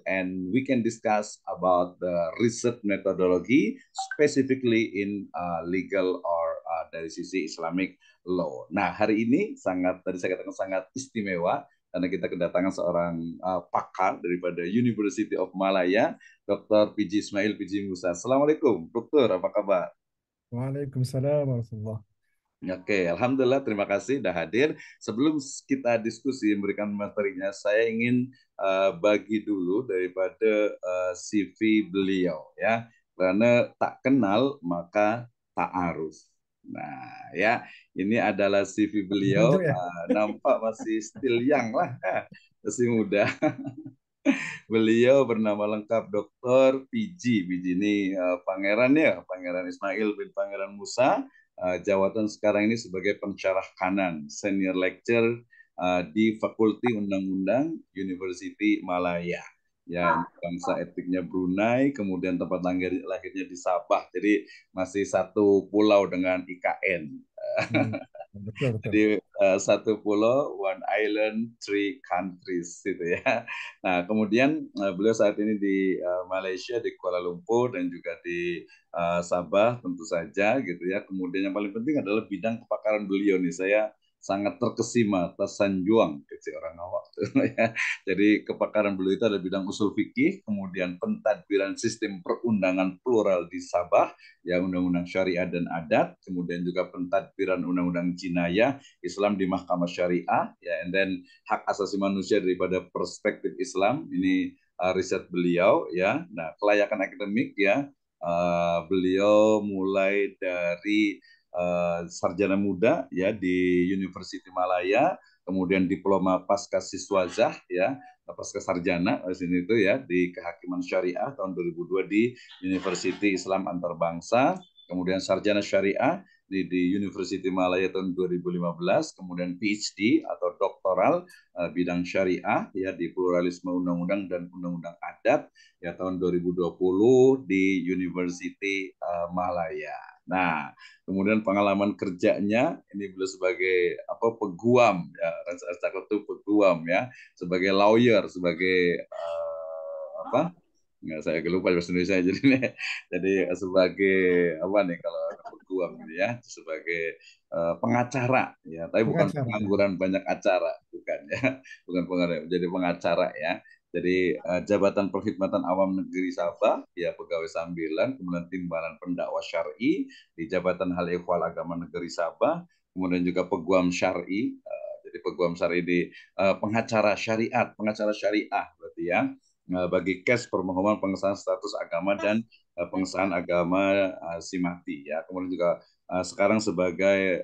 and we can discuss about the research methodology specifically in legal or dari sisi Islamic law. Nah, hari ini tadi saya katakan sangat istimewa karena kita kedatangan seorang pakar daripada University of Malaya, Dr. PG Ismail PG Musa. Assalamualaikum, Dokter, apa kabar? Waalaikumsalam warahmatullah. Oke, Alhamdulillah, terima kasih sudah hadir. Sebelum kita diskusi memberikan materinya, saya ingin bagi dulu daripada CV beliau ya, karena tak kenal maka tak arus. Nah, ya, ini adalah CV beliau, Ditunjuk ya. nampak masih still young lah, masih muda. Beliau bernama lengkap Dr. PG. PG ini pangeran ya, Pangeran Ismail bin Pangeran Musa. Jawatan sekarang ini sebagai pensyarah kanan, senior lecturer di Fakulti Undang-Undang University Malaya. Ya, bangsa etniknya Brunei, kemudian tempat lahirnya di Sabah. Jadi masih satu pulau dengan IKN. Hmm, betul betul. Jadi satu pulau, one island, three countries, gitu ya. Nah, kemudian beliau saat ini di Malaysia, di Kuala Lumpur, dan juga di Sabah, tentu saja, gitu ya. Kemudian yang paling penting adalah bidang kepakaran beliau nih. Saya sangat terkesima, tersanjung, gitu orang awak. Ya. Jadi kepakaran beliau itu ada bidang usul fikih, kemudian pentadbiran sistem perundangan plural di Sabah, ya undang-undang syariah dan adat, kemudian juga pentadbiran undang-undang jinayah Islam di mahkamah syariah, ya, and then hak asasi manusia daripada perspektif Islam, ini riset beliau, ya. Nah, kelayakan akademik, ya, beliau mulai dari sarjana muda, ya, di University Malaya, kemudian diploma pasca siswazah, ya, pasca sarjana di sini itu ya di kehakiman syariah tahun 2002 di University Islam Antarbangsa, kemudian sarjana syariah di University Malaya tahun 2015, kemudian PhD atau doktoral bidang syariah ya di pluralisme undang-undang dan undang-undang adat ya tahun 2020 di University Malaya. Nah, kemudian pengalaman kerjanya ini beliau sebagai peguam ya, cakap itu peguam ya, sebagai lawyer, sebagai apa? Nggak, saya lupa bahasa Indonesia jadi sebagai apa nih kalau peguam gitu ya, sebagai pengacara ya, tapi bukan Pengacara ya. pengangguran banyak acara, bukan ya, bukan pengangguran, jadi pengacara ya. Jadi Jabatan Perkhidmatan Awam Negeri Sabah, ya pegawai sambilan, kemudian Timbalan Pendakwah Syar'i di Jabatan Hal Ehwal Agama Negeri Sabah, kemudian juga Peguam Syar'i, jadi Peguam Syar'i di pengacara syariah berarti ya, bagi kes permohonan pengesahan status agama dan pengesahan agama Simati ya. Kemudian juga sekarang sebagai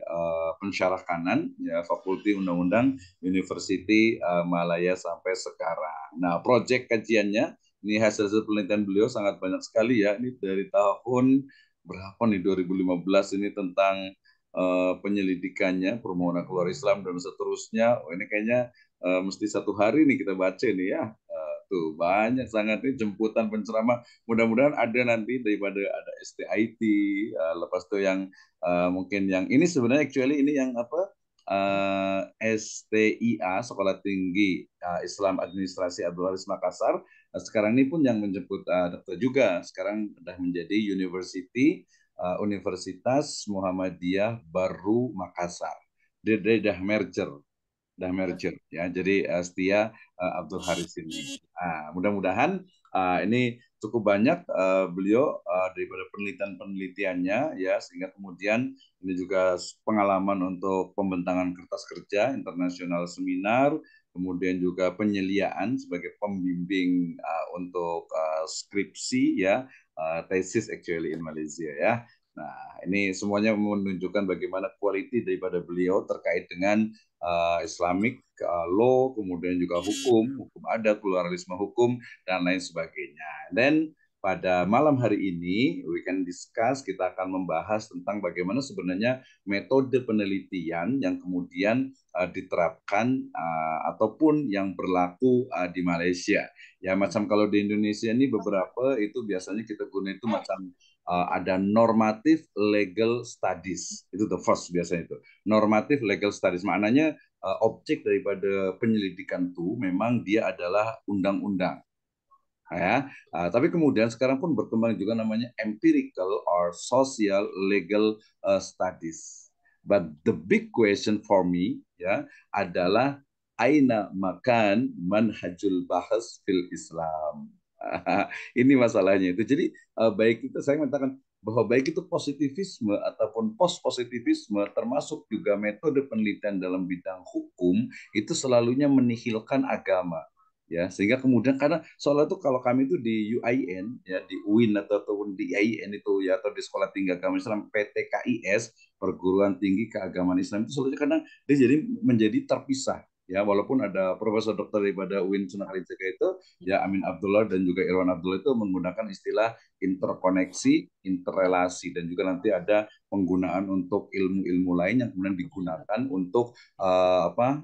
pensyarah kanan ya Fakulti Undang-Undang University Malaya sampai sekarang. Nah, proyek kajiannya ini hasil penelitian beliau sangat banyak sekali ya. Ini dari tahun berapa nih 2015 ini tentang penyelidikannya permohonan keluar Islam dan seterusnya. Oh, ini kayaknya mesti satu hari nih kita baca nih ya. Tuh banyak sangat nih jemputan penceramah. Mudah-mudahan ada nanti daripada ada STIT, lepas itu yang mungkin yang ini sebenarnya actually ini yang apa? STIA Sekolah Tinggi Islam Administrasi Abdul Haris Makassar. Sekarang ini pun yang menjemput dokter juga. Sekarang sudah menjadi Universitas Muhammadiyah Baru Makassar. Dia dah merger, ya. Jadi Setia Abdul Haris ini. Mudah-mudahan ini cukup banyak beliau daripada penelitian-penelitiannya ya, sehingga kemudian ini juga pengalaman untuk pembentangan kertas kerja internasional seminar, kemudian juga penyeliaan sebagai pembimbing untuk skripsi ya, tesis actually in Malaysia ya. Nah, ini semuanya menunjukkan bagaimana quality daripada beliau terkait dengan Islamic law, kemudian juga hukum adat, pluralisme hukum, dan lain sebagainya. Dan pada malam hari ini, we can discuss, kita akan membahas tentang bagaimana sebenarnya metode penelitian yang kemudian diterapkan ataupun yang berlaku di Malaysia. Ya, macam kalau di Indonesia ini beberapa itu biasanya kita guna itu macam ada normatif legal studies. Itu the first biasanya itu. Normatif legal studies. Maknanya objek daripada penyelidikan itu memang dia adalah undang-undang. ya. Tapi kemudian sekarang pun berkembang juga namanya empirical or social legal studies. But the big question for me ya adalah aina makan manhajul bahas fil Islam. Ini masalahnya itu. Jadi baik itu saya mengatakan bahwa baik itu positivisme ataupun post positivisme termasuk juga metode penelitian dalam bidang hukum itu selalunya menihilkan agama ya sehingga kemudian karena soalnya tuh kalau kami itu di UIN ya di UIN ataupun di IAIN itu ya atau di Sekolah Tinggi Agama Islam PTKIS Perguruan Tinggi Keagamaan Islam itu selalu kadang dia jadi menjadi terpisah ya walaupun ada profesor dokter daripada UIN Sunan Kalijaga itu ya Amin Abdullah dan juga Irwan Abdullah itu menggunakan istilah interkoneksi, interrelasi dan juga nanti ada penggunaan untuk ilmu-ilmu lain yang kemudian digunakan untuk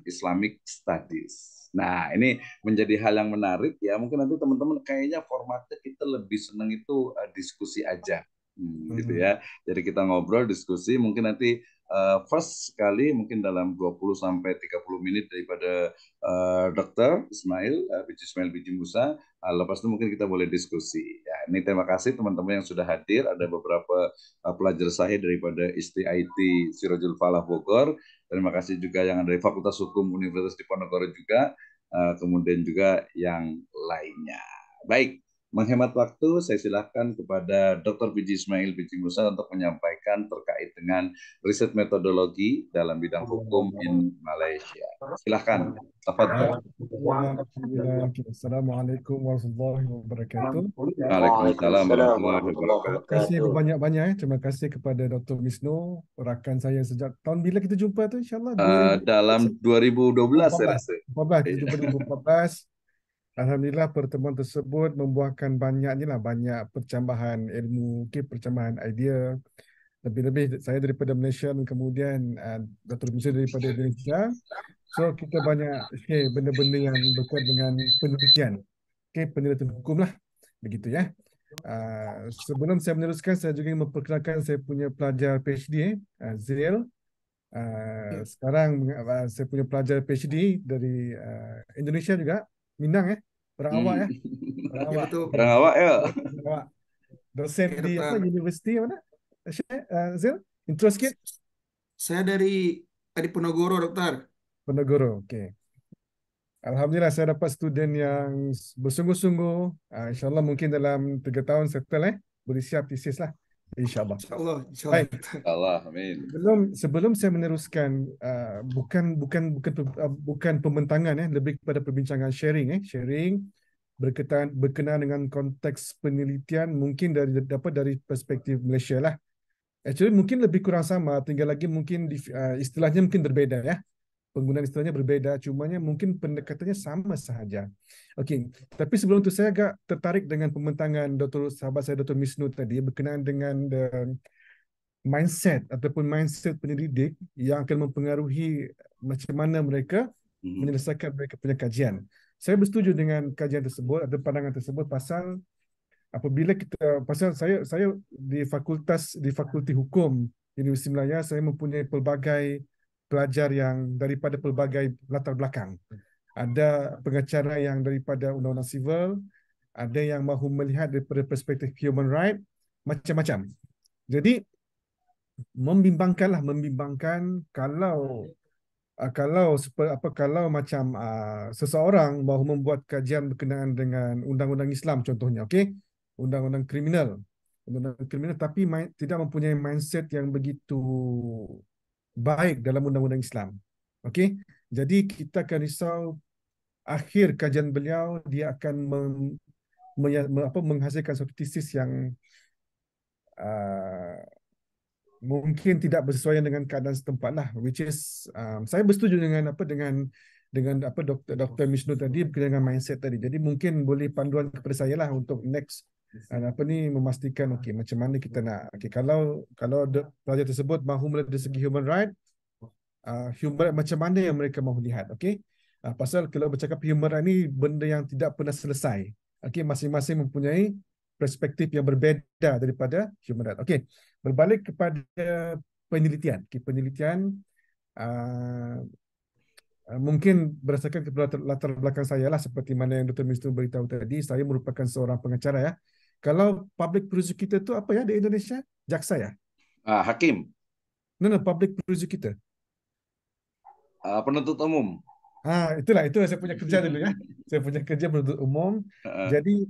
Islamic Studies. Nah, ini menjadi hal yang menarik ya. Mungkin nanti teman-teman kayaknya formatnya kita lebih senang itu diskusi aja. Gitu Hmm. ya. Jadi kita ngobrol, diskusi, mungkin nanti first sekali mungkin dalam 20 sampai 30 menit daripada Dokter Ismail, Biji Ismail Biji Musa. Lepas itu mungkin kita boleh diskusi. Ya, ini terima kasih teman-teman yang sudah hadir. Ada beberapa pelajar saya daripada ISTIT Sirojul Falah Bogor. Terima kasih juga yang dari Fakultas Hukum Universitas Diponegoro juga, kemudian juga yang lainnya. Baik, menghemat waktu, saya silakan kepada Dr. Biji Ismail Biji Musa untuk menyampaikan terkait dengan riset metodologi dalam bidang hukum in Malaysia. Silakan, Ya, tafadhol. Alhamdulillah, Alhamdulillah. Assalamualaikum warahmatullahi wabarakatuh. Waalaikumsalam Waalaikumsalam warahmatullahi warahmatullahi wabarakatuh. Terima kasih wabarakatuh. banyak-banyak. Terima kasih kepada Dr. Wisnu, rakan saya sejak tahun bila kita jumpa tu InsyaAllah Dalam 2012 saya 2014. rasa. 14, kita Iya. jumpa 2014. Alhamdulillah pertemuan tersebut membuahkan banyak ni lah, banyak percambahan ilmu, okay, percambahan idea. Lebih-lebih saya daripada Malaysia dan kemudian Dr. Wisnu daripada Indonesia. So kita banyak share benda-benda yang berkaitan dengan penelitian. Okay, penelitian hukum lah. Begitu ya. Sebelum saya meneruskan, saya juga ingin memperkenalkan saya punya pelajar PhD, Zil. Sekarang saya punya pelajar PhD dari Indonesia juga, Minang orang awak Hmm. orang Ya awak. betul. Orang awak ya. Orang awak. Dosen Ya di apa dokter. universiti mana? Zil, intro sikit. Saya dari Ponorogo dokter. Penegoro, okey. Alhamdulillah saya dapat student yang bersungguh-sungguh. InsyaAllah mungkin dalam 3 tahun settle boleh siap tesis lah. InsyaAllah. Insya Allah Baik. dokter. Allah, amin. Sebelum saya meneruskan, bukan pembentangan lebih kepada perbincangan sharing berkenaan dengan konteks penelitian mungkin dari perspektif Malaysia lah. Actually mungkin lebih kurang sama, tinggal lagi mungkin istilahnya mungkin berbeza ya. Penggunaan istilahnya berbeza, cumanya mungkin pendekatannya sama sahaja. Okey, tapi sebelum itu saya agak tertarik dengan pembentangan sahabat saya Dr. Misnu tadi berkenaan dengan mindset ataupun mindset penyelidik yang akan mempengaruhi macam mana mereka menyelesaikan mereka punya kajian. Saya bersetuju dengan kajian tersebut atau pandangan tersebut pasal apabila kita pasal saya di Fakulti Hukum Universiti Malaya, saya mempunyai pelbagai pelajar yang daripada pelbagai latar belakang. Ada pengacara yang daripada undang-undang sivil, ada yang mahu melihat daripada perspektif human right, macam-macam. Jadi membimbangkan kalau macam seseorang mahu membuat kajian berkenaan dengan undang-undang Islam contohnya, okey, undang-undang kriminal, tapi tidak mempunyai mindset yang begitu baik dalam undang-undang Islam. Okey, jadi kita akan risau akhir kajian beliau dia akan menghasilkan satu tesis yang uh, mungkin tidak bersesuaian dengan keadaan setempat lah, which is saya bersetuju dengan apa Dr. Misnu tadi berkaitan dengan mindset tadi. Jadi mungkin boleh panduan kepada saya lah untuk next memastikan okey macam mana kita nak, okey, kalau pelajar tersebut mahu melihat dari segi human right, human right macam mana yang mereka mahu lihat, okey. Pasal kalau bercakap human right ni benda yang tidak pernah selesai. Okey, masing-masing mempunyai perspektif yang berbeza daripada human right. Okey, berbalik kepada penelitian. Okay, penelitian mungkin berdasarkan kepada latar belakang saya lah, seperti mana yang Dr. Misnu beritahu tadi, saya merupakan seorang pengacara ya. Kalau public prosecutor tu apa ya di Indonesia? Jaksa ya? Hakim, No, public prosecutor. penuntut umum. Itu saya punya kerja dulu ya. Saya punya kerja penuntut umum. Jadi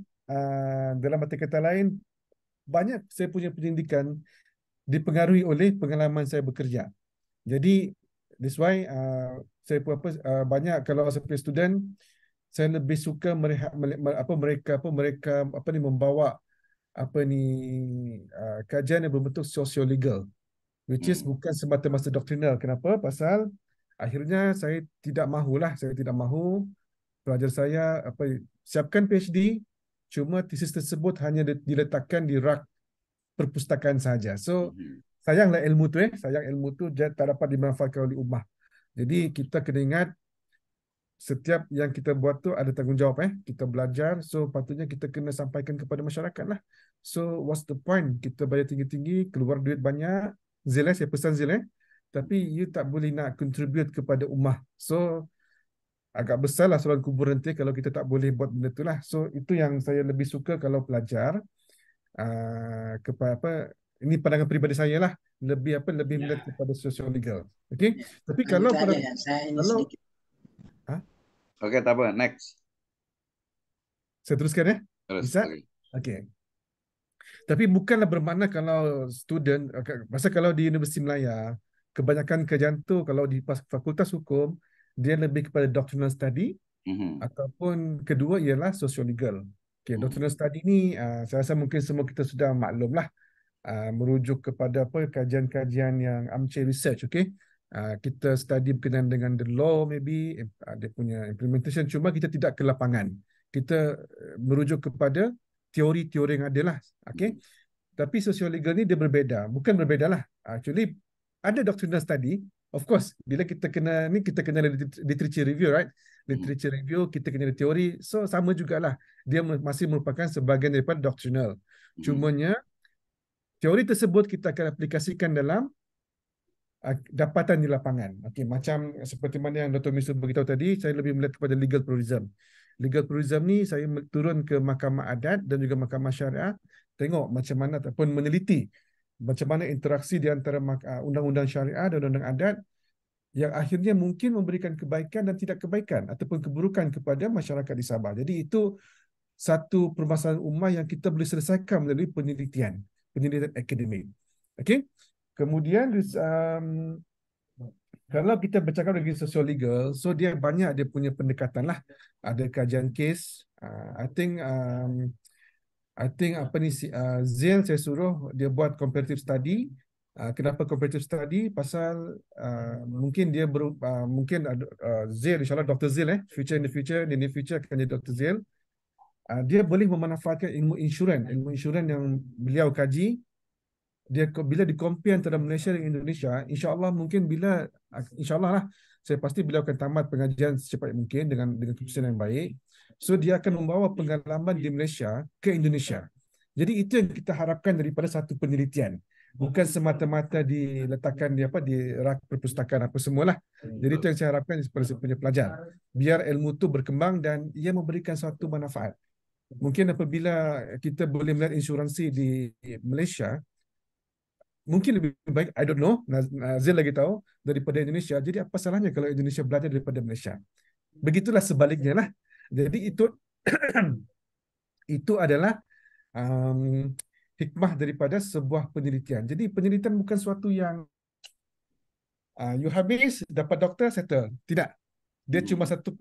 dalam arti kata lain, banyak saya punya pendidikan dipengaruhi oleh pengalaman saya bekerja. Jadi that's why saya pun banyak kalau saya punya student, saya lebih suka mereka membawa kajian yang berbentuk socio-legal, which is bukan semata-mata doktrinal. Kenapa? Pasal akhirnya saya tidak mahu pelajar saya siapkan PhD, cuma tesis tersebut hanya diletakkan di rak perpustakaan saja. So sayang ilmu tu tak dapat dimanfaatkan oleh ummah. Jadi kita kena ingat, setiap yang kita buat tu ada tanggungjawab. Kita belajar, so patutnya kita kena sampaikan kepada masyarakat lah. So what's the point kita bayar tinggi-tinggi, keluar duit banyak, saya pesan tapi you tak boleh nak contribute kepada ummah. So agak besar lah soalan kubur nanti kalau kita tak boleh buat benda tu lah. So itu yang saya lebih suka kalau pelajar kepada ini pandangan peribadi saya lah, lebih melihat kepada social legal. Okey. Tapi kalau pada kalau Oke, tak apa. Next. saya teruskan ya. Terus. Bisa? Okey. Tapi bukanlah bermakna kalau student, pasal kalau di Universiti Melaya, kebanyakan kerjaan tu kalau di Fakultas Hukum, dia lebih kepada doctrinal study, ataupun kedua ialah social legal. Okay, doctrinal study ni saya rasa mungkin semua kita sudah maklum lah, merujuk kepada kajian-kajian yang armchair research. Okay, kita study berkenaan dengan the law, maybe dia punya implementation, cuma kita tidak ke lapangan. Kita merujuk kepada teori-teori yang ada lah. Okay, tapi social legal ni dia berbeza, bukan berbeza lah. Actually ada doctrinal study. Of course, bila kita kena literature review, right? Literature review, kita kena teori. So sama jugalah. Dia masih merupakan sebahagian daripada doctrinal. Cumanya teori tersebut kita akan aplikasikan dalam dapatan di lapangan. Okey, macam seperti mana yang Dr. Misnu beritahu tadi, saya lebih melihat kepada legal pluralism. Legal pluralism ni saya turun ke Mahkamah Adat dan juga Mahkamah Syariah, tengok macam mana ataupun meneliti macam mana interaksi di antara undang-undang syariah dan undang-undang adat yang akhirnya mungkin memberikan kebaikan dan tidak kebaikan ataupun keburukan kepada masyarakat di Sabah. Jadi itu satu permasalahan ummah yang kita boleh selesaikan melalui penelitian akademik. Okey. Kemudian kalau kita bercakap lagi social legal, so dia banyak dia punya pendekatan lah. Ada kajian kes. I think Zil saya suruh dia buat comparative study. Kenapa comparative study? Pasal mungkin dia mungkin Zil, insyaAllah Dr. Zil in the near future akan jadi Dr. Zil. Dia boleh memanfaatkan ilmu insurans yang beliau kaji. Dia bila di-compare antara Malaysia dan Indonesia, insya-Allah lah, saya pasti beliau akan tamat pengajian secepat mungkin dengan keputusan yang baik. So dia akan membawa pengalaman di Malaysia ke Indonesia. Jadi itu yang kita harapkan daripada satu penelitian. Bukan semata-mata diletakkan di rak perpustakaan apa semualah. Jadi itu yang saya harapkan daripada saya punya pelajar. Biar ilmu tu berkembang dan ia memberikan suatu manfaat. Mungkin apabila kita boleh melihat insuransi di Malaysia, mungkin lebih baik, I don't know, Nazil lagi tahu, daripada Indonesia. Jadi apa salahnya kalau Indonesia belajar daripada Malaysia? Begitulah sebaliknya lah. Jadi itu itu adalah hikmah daripada sebuah penelitian. Jadi penelitian bukan suatu yang you habis, dapat doktor, settle. Tidak. Dia cuma satu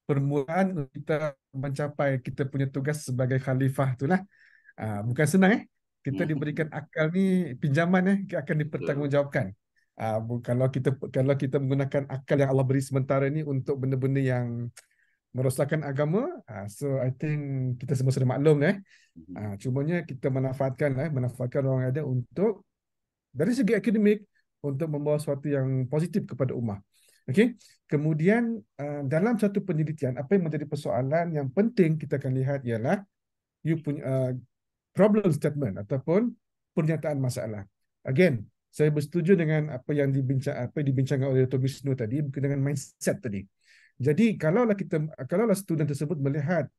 permulaan kita mencapai kita punya tugas sebagai khalifah itulah. Bukan senang kita diberikan akal ni pinjaman akan dipertanggungjawabkan. Kalau kita menggunakan akal yang Allah beri sementara ni untuk benda-benda yang merosakkan agama, so I think kita semua sudah maklum cumanya kita manfaatkan orang yang ada untuk dari segi akademik untuk membawa sesuatu yang positif kepada ummah. Okey. Kemudian dalam satu penelitian, apa yang menjadi persoalan yang penting kita akan lihat ialah you punya problem statement ataupun pernyataan masalah. Again, saya bersetuju dengan apa yang dibincangkan oleh Dr. Wisnu tadi berkaitan dengan mindset tadi. Jadi kalaulah student tersebut melihat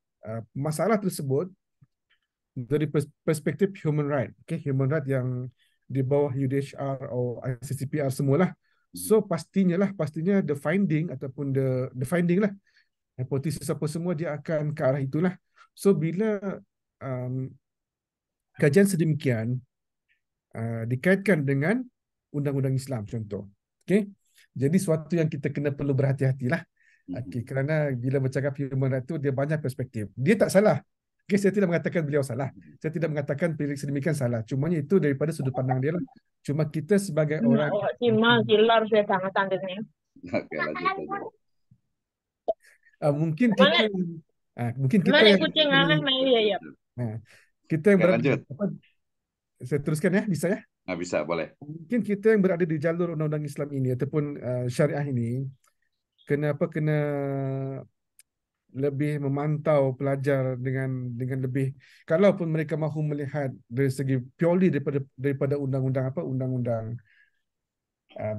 masalah tersebut dari perspektif human right, human right yang di bawah UDHR atau ICCPR semualah. So pastinya the finding ataupun the finding lah, hipotesis apa semua dia akan ke arah itulah. So bila um, kajian sedemikian dikaitkan dengan undang-undang Islam contoh, jadi suatu yang kita kena perlu berhati-hatilah. Kerana bila bercakap human right itu dia banyak perspektif. Dia tak salah. Saya tidak mengatakan beliau salah. Saya tidak mengatakan pilih sedemikian salah. Cuma itu daripada sudut pandang dia lah. Cuma kita sebagai orang Oke, lanjut. mungkin kita yang kita yang berada saya teruskan ya, bisa ya? Bisa, boleh. Mungkin kita yang berada di jalur undang-undang Islam ini ataupun syariah ini kena lebih memantau pelajar dengan lebih, kalaupun mereka mahu melihat dari segi purely daripada undang-undang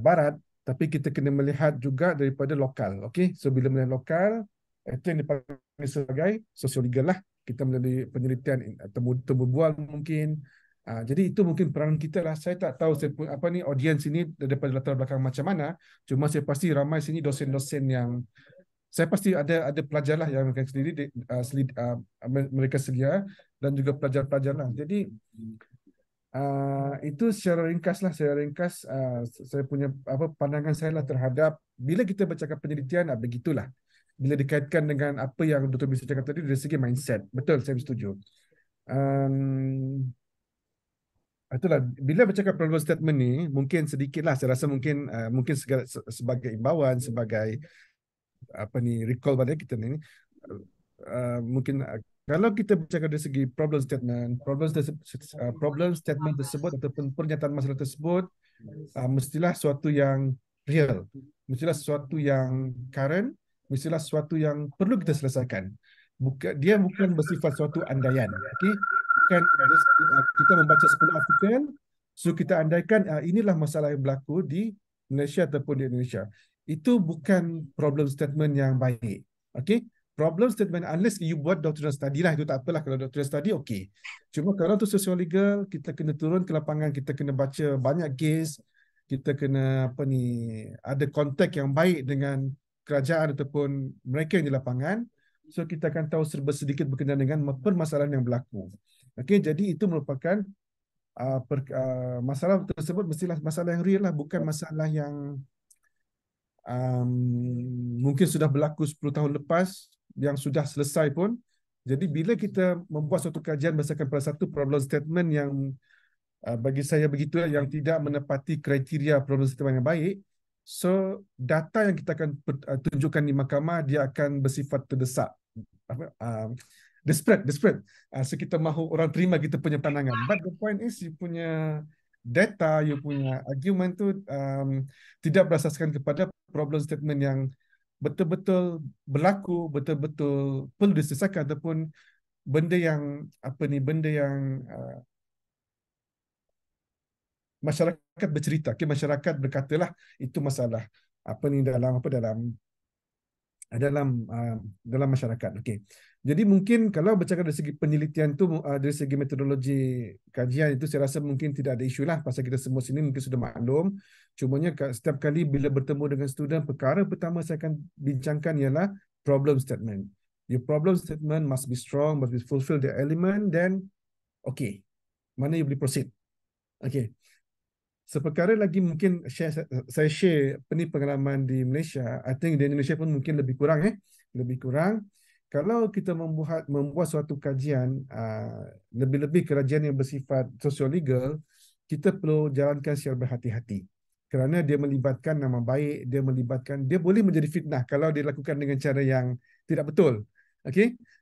barat, tapi kita kena melihat juga daripada lokal. Okey, so bila melihat lokal, itu yang dipanggil sebagai sosiologik lah. Kita melalui penelitian temu bual mungkin. Jadi itu mungkin peranan kita lah. Saya tak tahu audiens ini daripada latar belakang macam mana. Cuma saya pasti ramai sini dosen-dosen yang saya pasti ada pelajar lah yang mereka sendiri mereka sedia, dan juga pelajar-pelajar lah. Jadi itu secara ringkas saya punya pandangan saya lah terhadap bila kita bercakap penelitian, begitulah. Bila dikaitkan dengan apa yang Dr. Bisa cakap tadi dari segi mindset, betul, saya setuju. Itulah, bila bercakap problem statement ni, mungkin sedikit lah, saya rasa mungkin sebagai imbauan, sebagai recall pada kita ni, mungkin kalau kita bercakap dari segi problem statement tersebut ataupun pernyataan masalah tersebut, mestilah suatu yang real, mestilah sesuatu yang current, mestilah sesuatu yang perlu kita selesaikan. Dia bukan bersifat suatu andaian. Bukan kita membaca 10 artikel, so kita andaikan inilah masalah yang berlaku di Malaysia ataupun di Indonesia. Itu bukan problem statement yang baik. Problem statement, unless you buat doctrinal study lah, itu tak apalah. Kalau doctrinal study, okey. Cuma kalau tu sosiologik, kita kena turun ke lapangan, kita kena baca banyak case, kita kena ada kontak yang baik dengan kerajaan ataupun mereka yang di lapangan. So kita akan tahu serba sedikit berkenaan dengan permasalahan yang berlaku. Jadi itu merupakan masalah tersebut mestilah masalah yang real lah, bukan masalah yang mungkin sudah berlaku 10 tahun lepas, yang sudah selesai pun. Jadi bila kita membuat suatu kajian berdasarkan pada satu problem statement yang bagi saya begitulah, yang tidak menepati kriteria problem statement yang baik, so data yang kita akan tunjukkan di mahkamah, dia akan bersifat terdesak, desperate. So kita mahu orang terima kita punya pandangan. But the point is, you punya data, you punya argument tu tidak berasaskan kepada problem statement yang betul-betul berlaku, betul-betul perlu diselesaikan, ataupun benda yang masyarakat bercerita. Masyarakat berkatalah itu masalah dalam masyarakat. Jadi mungkin kalau bercakap dari segi penelitian tu, dari segi metodologi kajian itu, saya rasa mungkin tidak ada isu lah, pasal kita semua sini mungkin sudah maklum. Cumanya setiap kali bila bertemu dengan student, perkara pertama saya akan bincangkan ialah problem statement. Your problem statement must be strong, must be fulfill the element, then mana you boleh proceed. Seperkara lagi mungkin saya share pengalaman di Malaysia. I think di Indonesia pun mungkin lebih kurang. Kalau kita membuat suatu kajian, lebih-lebih kajian yang bersifat sosiologik, kita perlu jalankan secara berhati-hati. Kerana dia melibatkan nama baik, dia boleh menjadi fitnah kalau dilakukan dengan cara yang tidak betul.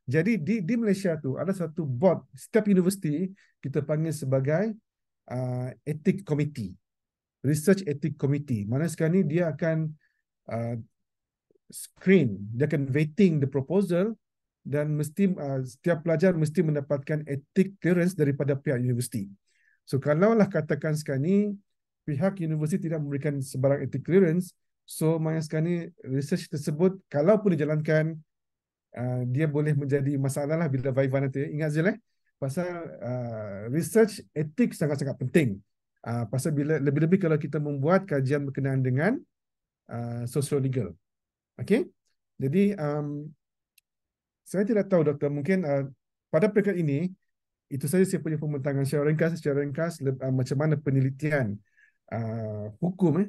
Jadi di Malaysia tu ada satu board, setiap universiti kita panggil sebagai ethic committee, research ethic committee. Mana sekarang ni dia akan screen, dia akan vetting the proposal, dan mesti setiap pelajar mesti mendapatkan ethic clearance daripada pihak universiti. So kalaulah katakan sekarang ni pihak universiti tidak memberikan sebarang ethics clearance, so maknanya sekarang ni research tersebut kalaupun dijalankan, dia boleh menjadi masalah lah bila Viva nanti. Ingat Zil, pasal research etik sangat-sangat penting. Pasal bila lebih-lebih kalau kita membuat kajian berkenaan dengan social legal. Okey. Jadi saya tidak tahu doktor, mungkin pada peringkat ini itu saja saya punya pembentakan secara ringkas macam mana penelitian hukum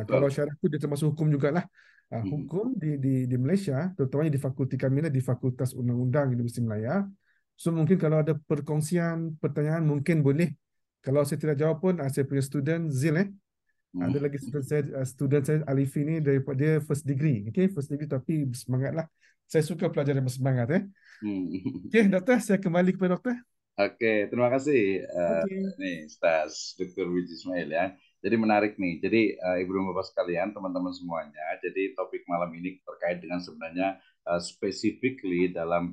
kalau Betul. syarah itu dia termasuk hukum jugalah. Mhm. Hukum di Malaysia, terutamanya di fakulti kami lah, di Fakultas Undang-Undang Universiti Malaya. So mungkin kalau ada perkongsian pertanyaan mungkin boleh. Kalau saya tidak jawab pun saya punya student Zil ada lagi student saya Alifi ni daripada dia first degree, okay, first degree tapi bersemangatlah. Saya suka pelajar yang bersemangat Okay, doktor, saya kembali kepada doktor. Oke, terima kasih Okay. nih Stas Dr. Wiji Ismail ya. Jadi menarik nih. Jadi Ibu dan Bapak sekalian, teman-teman semuanya. Jadi topik malam ini terkait dengan sebenarnya specifically dalam